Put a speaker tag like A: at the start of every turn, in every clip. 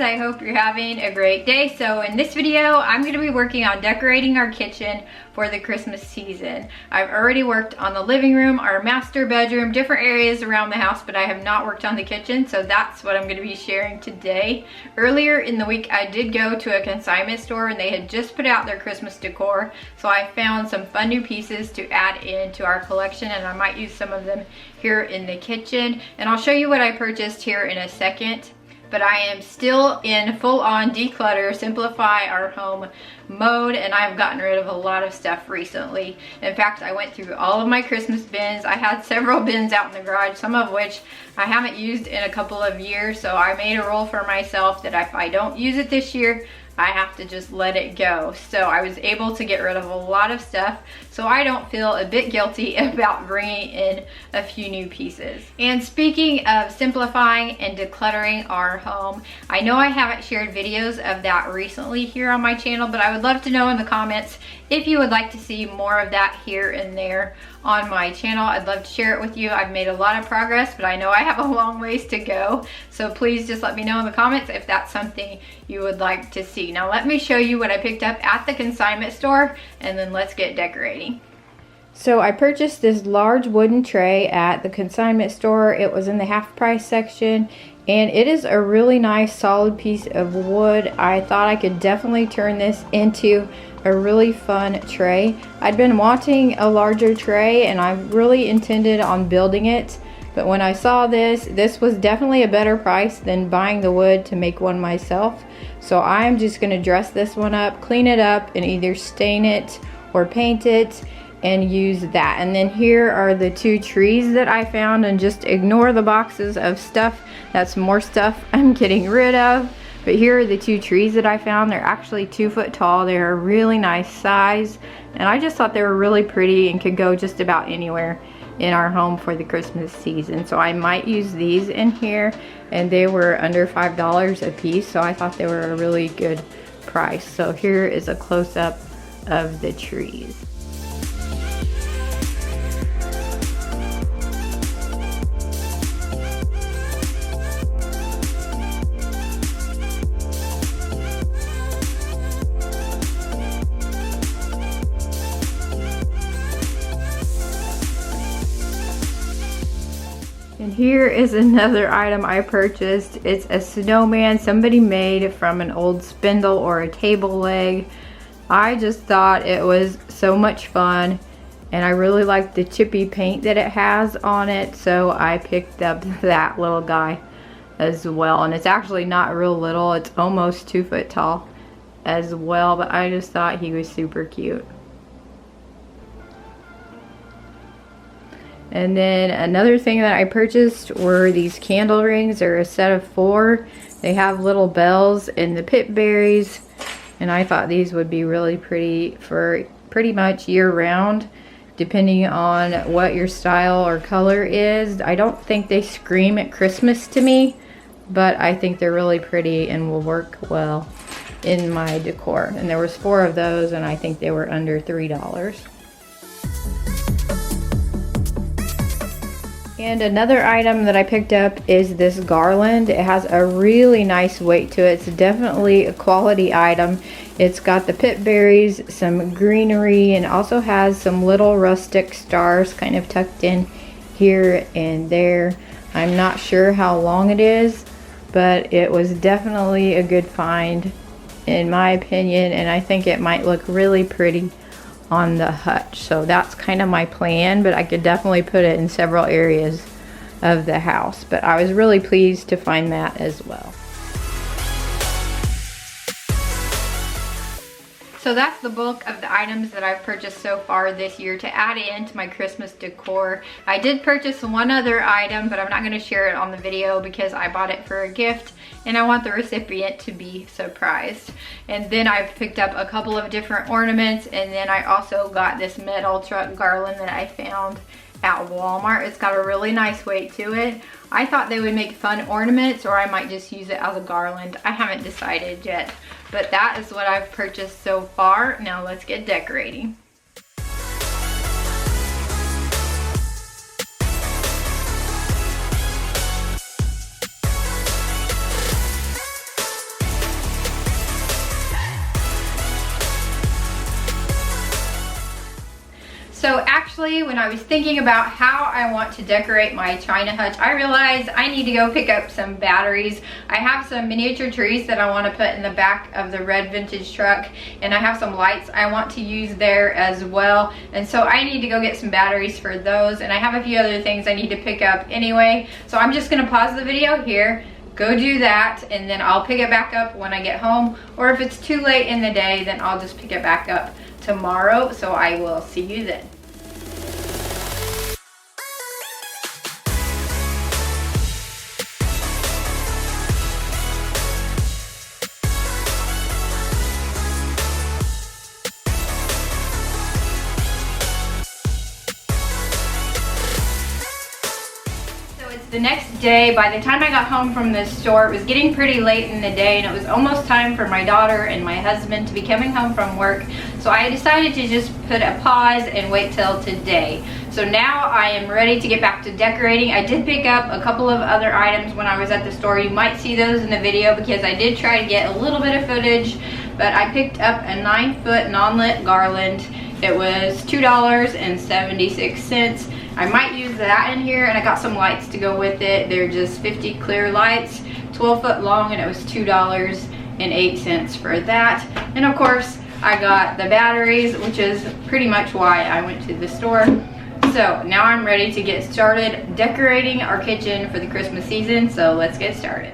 A: I hope you're having a great day. So in this video, I'm going to be working on decorating our kitchen for the Christmas season. I've already worked on the living room, our master bedroom, different areas around the house, but I have not worked on the kitchen, so that's what I'm going to be sharing today. Earlier in the week, I did go to a consignment store and they had just put out their Christmas decor, so I found some fun new pieces to add into our collection, and I might use some of them here in the kitchen, and I'll show you what I purchased here in a second. But I am still in full-on declutter, simplify our home mode, and I've gotten rid of a lot of stuff recently. In fact, I went through all of my Christmas bins. I had several bins out in the garage, some of which I haven't used in a couple of years, so I made a rule for myself that if I don't use it this year, I have to just let it go. So I was able to get rid of a lot of stuff so I don't feel a bit guilty about bringing in a few new pieces. And speaking of simplifying and decluttering our home, I know I haven't shared videos of that recently here on my channel, but I would love to know in the comments if you would like to see more of that here and there on my channel. I'd love to share it with you. I've made a lot of progress, but I know I have a long ways to go. So please just let me know in the comments if that's something you would like to see. Now let me show you what I picked up at the consignment store, and then let's get decorating. So I purchased this large wooden tray at the consignment store. It was in the half price section, and it is a really nice solid piece of wood. I thought I could definitely turn this into a really fun tray. I'd been wanting a larger tray and I really intended on building it, but when I saw this was definitely a better price than buying the wood to make one myself. So I'm just going to dress this one up, clean it up, and either stain it or paint it and use that. And then here are the two trees that I found, and just ignore the boxes of stuff. That's more stuff I'm getting rid of. But here are the two trees that I found. They're actually 2 foot tall. They're a really nice size, and I just thought they were really pretty and could go just about anywhere in our home for the Christmas season. So I might use these in here, and they were under $5 a piece, so I thought they were a really good price. So here is a close-up of the trees. And here is another item I purchased. It's a snowman somebody made from an old spindle or a table leg. I just thought it was so much fun, and I really like the chippy paint that it has on it, so I picked up that little guy as well. And it's actually not real little, it's almost 2 foot tall as well, but I just thought he was super cute. And then another thing that I purchased were these candle rings. They're a set of 4. They have little bells and the pip berries, and I thought these would be really pretty for pretty much year round, depending on what your style or color is. I don't think they scream at Christmas to me, but I think they're really pretty and will work well in my decor. And there was 4 of those, and I think they were under $3. And another item that I picked up is this garland. It has a really nice weight to it. It's definitely a quality item. It's got the pip berries, some greenery, and also has some little rustic stars kind of tucked in here and there. I'm not sure how long it is, but it was definitely a good find in my opinion, and I think it might look really pretty on the hutch. So that's kind of my plan, but I could definitely put it in several areas of the house. But I was really pleased to find that as well. So that's the bulk of the items that I've purchased so far this year to add into my Christmas decor. I did purchase one other item, but I'm not going to share it on the video because I bought it for a gift and I want the recipient to be surprised. And then I picked up a couple of different ornaments, and then I also got this metal truck garland that I found at Walmart. It's got a really nice weight to it. I thought they would make fun ornaments, or I might just use it as a garland. I haven't decided yet, but that is what I've purchased so far. Now let's get decorating. actually, when I was thinking about how I want to decorate my china hutch, I realized I need to go pick up some batteries. I have some miniature trees that I want to put in the back of the red vintage truck, and I have some lights I want to use there as well. And so I need to go get some batteries for those, and I have a few other things I need to pick up anyway. So I'm just going to pause the video here, go do that, and then I'll pick it back up when I get home. Or if it's too late in the day, then I'll just pick it back up tomorrow. So I will see you then. The next day, by the time I got home from the store, it was getting pretty late in the day, and it was almost time for my daughter and my husband to be coming home from work. So I decided to just put a pause and wait till today. So now I am ready to get back to decorating. I did pick up a couple of other items when I was at the store. You might see those in the video because I did try to get a little bit of footage, but I picked up a 9-foot non-lit garland. It was $2.76. I might use that in here, and I got some lights to go with it. They're just 50 clear lights, 12 foot long, and it was $2.08 for that. And of course, I got the batteries, which is pretty much why I went to the store. So now I'm ready to get started decorating our kitchen for the Christmas season, so let's get started.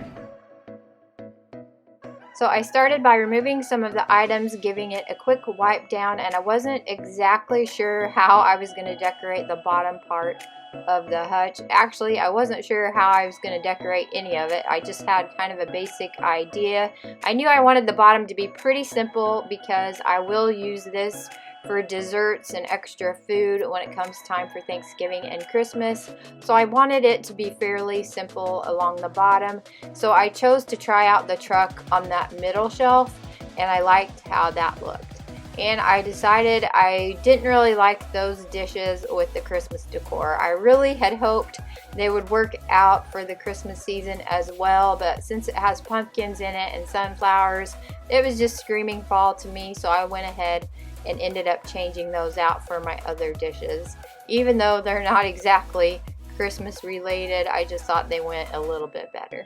A: So I started by removing some of the items, giving it a quick wipe down, and I wasn't exactly sure how I was going to decorate the bottom part of the hutch. Actually, I wasn't sure how I was going to decorate any of it. I just had kind of a basic idea. I knew I wanted the bottom to be pretty simple because I will use this for desserts and extra food when it comes time for Thanksgiving and Christmas. So I wanted it to be fairly simple along the bottom. So I chose to try out the truck on that middle shelf, and I liked how that looked. And I decided I didn't really like those dishes with the Christmas decor. I really had hoped they would work out for the Christmas season as well, but since it has pumpkins in it and sunflowers, it was just screaming fall to me. So I went ahead and ended up changing those out for my other dishes. Even though they're not exactly Christmas related, I just thought they went a little bit better.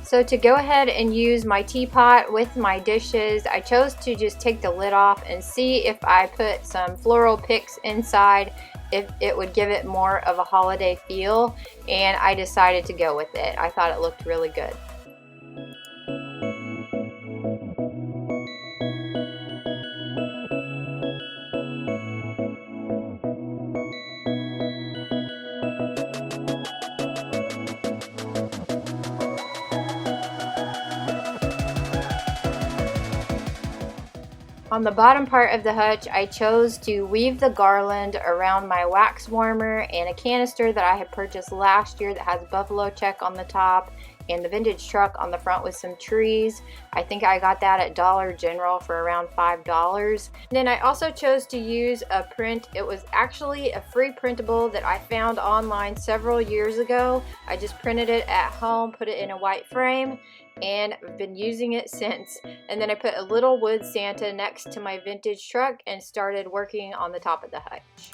A: So to go ahead and use my teapot with my dishes, I chose to just take the lid off and see if I put some floral picks inside, if it would give it more of a holiday feel, and I decided to go with it. I thought it looked really good. On the bottom part of the hutch, I chose to weave the garland around my wax warmer and a canister that I had purchased last year that has buffalo check on the top and the vintage truck on the front with some trees. I think I got that at Dollar General for around $5. Then I also chose to use a print. It was actually a free printable that I found online several years ago. I just printed it at home, put it in a white frame, and I've been using it since. And then I put a little wood Santa next to my vintage truck and started working on the top of the hutch.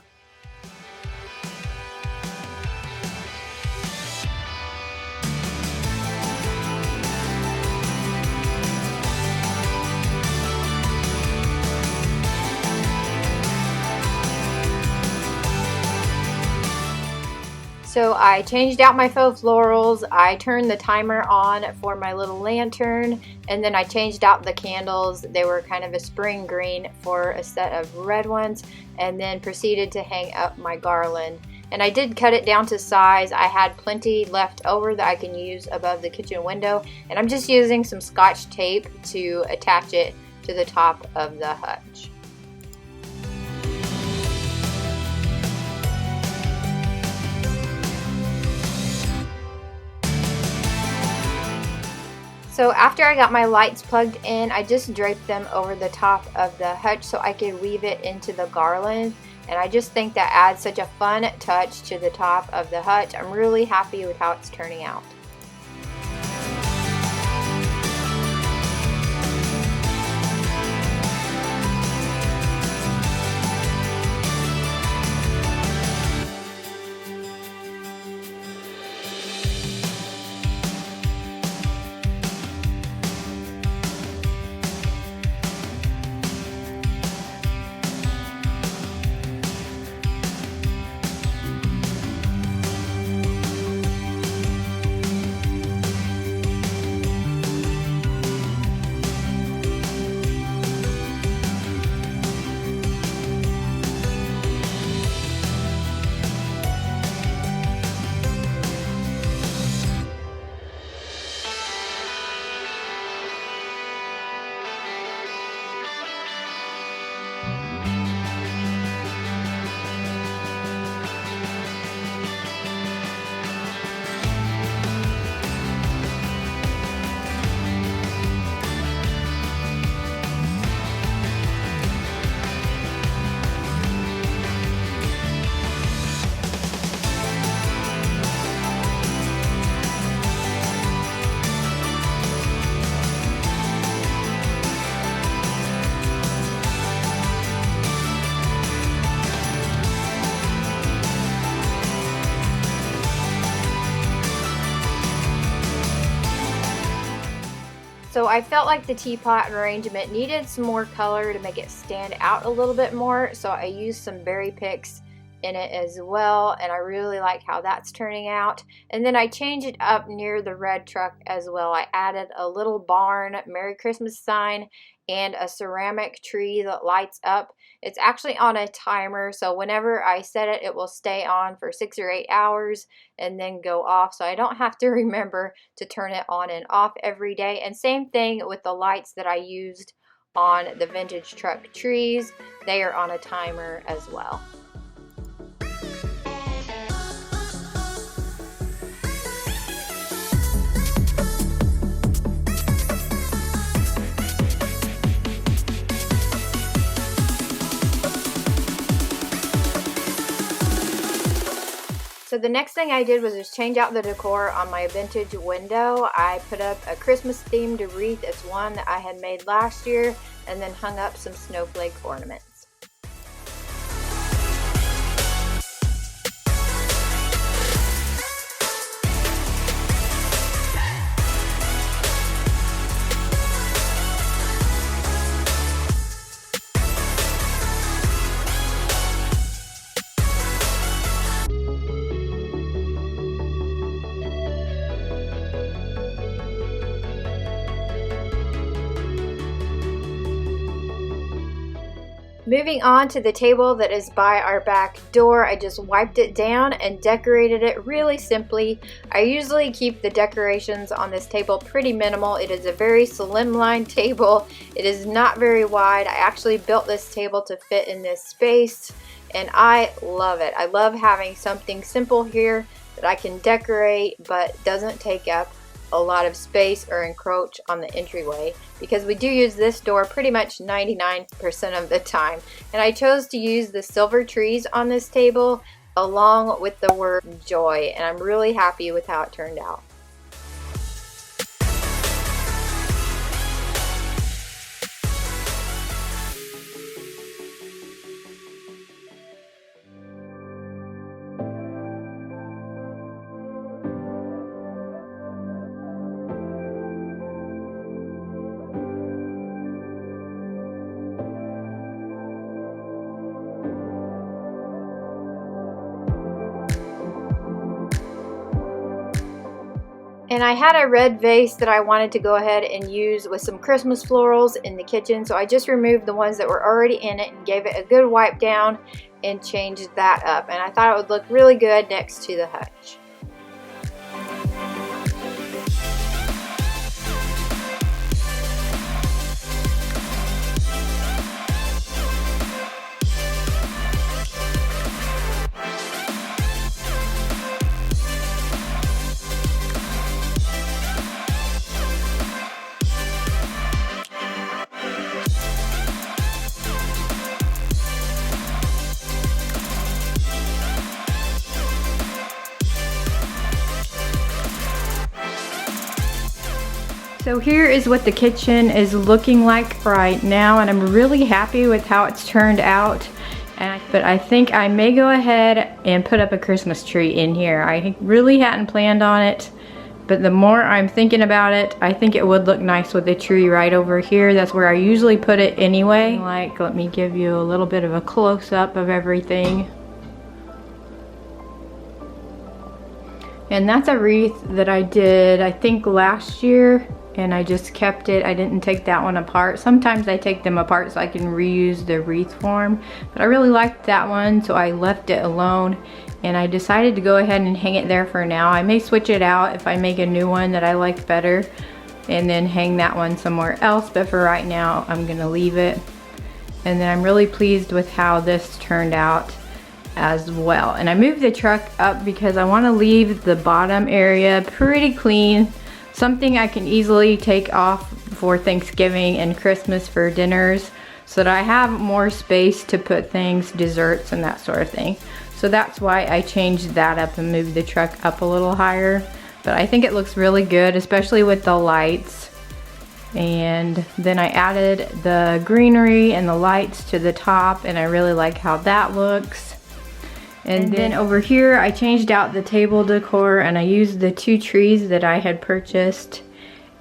A: So I changed out my faux florals, I turned the timer on for my little lantern, and then I changed out the candles. They were kind of a spring green for a set of red ones, and then proceeded to hang up my garland. And I did cut it down to size. I had plenty left over that I can use above the kitchen window, and I'm just using some Scotch tape to attach it to the top of the hutch. So after I got my lights plugged in, I just draped them over the top of the hutch so I could weave it into the garland. And I just think that adds such a fun touch to the top of the hutch. I'm really happy with how it's turning out. So I felt like the teapot arrangement needed some more color to make it stand out a little bit more, so I used some berry picks in it as well, and I really like how that's turning out. And then I changed it up near the red truck as well. I added a little barn Merry Christmas sign and a ceramic tree that lights up. It's actually on a timer, so whenever I set it, it will stay on for 6 or 8 hours and then go off, so I don't have to remember to turn it on and off every day. And same thing with the lights that I used on the vintage truck trees. They are on a timer as well. So the next thing I did was just change out the decor on my vintage window. I put up a Christmas themed wreath. It's one that I had made last year, and then hung up some snowflake ornaments. Moving on to the table that is by our back door, I just wiped it down and decorated it really simply. I usually keep the decorations on this table pretty minimal. It is a very slimline table. It is not very wide. I actually built this table to fit in this space, and I love it. I love having something simple here that I can decorate but doesn't take up a lot of space or encroach on the entryway, because we do use this door pretty much 99% of the time. And I chose to use the silver trees on this table along with the word joy, and I'm really happy with how it turned out. And I had a red vase that I wanted to go ahead and use with some Christmas florals in the kitchen, so I just removed the ones that were already in it and gave it a good wipe down and changed that up. And I thought it would look really good next to the hutch. So here is what the kitchen is looking like right now, and I'm really happy with how it's turned out. But I think I may go ahead and put up a Christmas tree in here. I really hadn't planned on it, but the more I'm thinking about it, I think it would look nice with the tree right over here. That's where I usually put it anyway. Like, let me give you a little bit of a close-up of everything. And that's a wreath that I did, I think, last year. And I just kept it. I didn't take that one apart. Sometimes I take them apart so I can reuse the wreath form, but I really liked that one, so I left it alone, and I decided to go ahead and hang it there for now. I may switch it out if I make a new one that I like better and then hang that one somewhere else, but for right now I'm gonna leave it. And then I'm really pleased with how this turned out as well. And I moved the truck up because I want to leave the bottom area pretty clean. Something I can easily take off for Thanksgiving and Christmas for dinners, so that I have more space to put things, desserts and that sort of thing. So that's why I changed that up and moved the truck up a little higher. But I think it looks really good, especially with the lights. And then I added the greenery and the lights to the top, and I really like how that looks. And then over here I changed out the table decor, and I used the 2 trees that I had purchased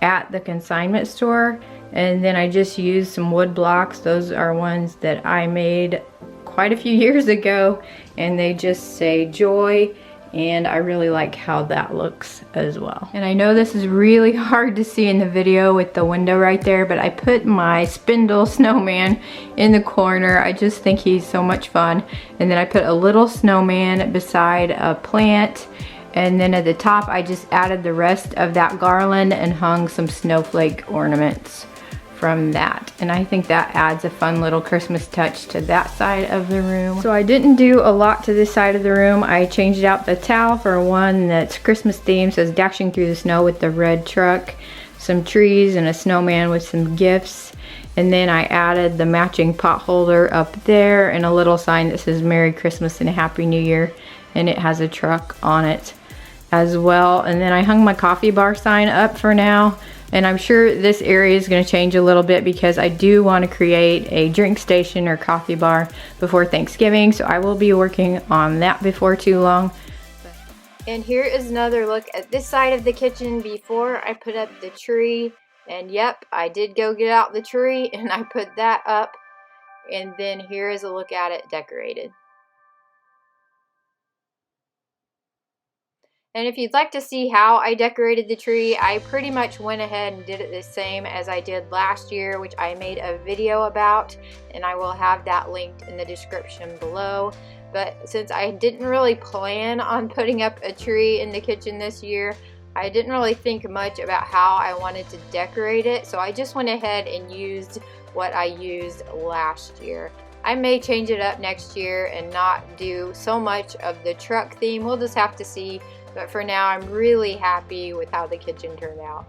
A: at the consignment store, and then I just used some wood blocks. Those are ones that I made quite a few years ago, and they just say joy, and I really like how that looks as well. And I know this is really hard to see in the video with the window right there, but I put my spindle snowman in the corner. I just think he's so much fun. And then I put a little snowman beside a plant, and then at the top I just added the rest of that garland and hung some snowflake ornaments from that. And I think that adds a fun little Christmas touch to that side of the room. So I didn't do a lot to this side of the room. I changed out the towel for one that's Christmas themed, so it's dashing through the snow with the red truck, some trees and a snowman with some gifts. And then I added the matching pot holder up there and a little sign that says Merry Christmas and Happy New Year, and it has a truck on it as well. And then I hung my coffee bar sign up for now. And I'm sure this area is going to change a little bit because I do want to create a drink station or coffee bar before Thanksgiving. So I will be working on that before too long. And here is another look at this side of the kitchen before I put up the tree. And yep, I did go get out the tree and I put that up. And then here is a look at it decorated. And if you'd like to see how I decorated the tree, I pretty much went ahead and did it the same as I did last year, which I made a video about, and I will have that linked in the description below. But since I didn't really plan on putting up a tree in the kitchen this year, I didn't really think much about how I wanted to decorate it, so I just went ahead and used what I used last year. I may change it up next year and not do so much of the truck theme. We'll just have to see. But for now, I'm really happy with how the kitchen turned out.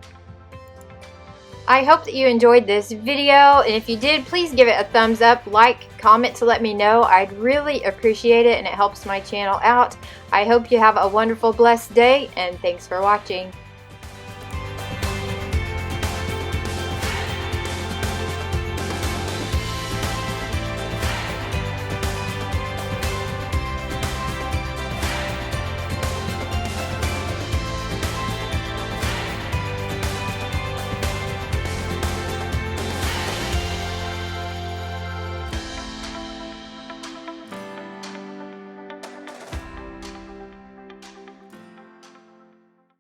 A: I hope that you enjoyed this video, and if you did, please give it a thumbs up, like, comment to let me know. I'd really appreciate it, and it helps my channel out. I hope you have a wonderful, blessed day, and thanks for watching.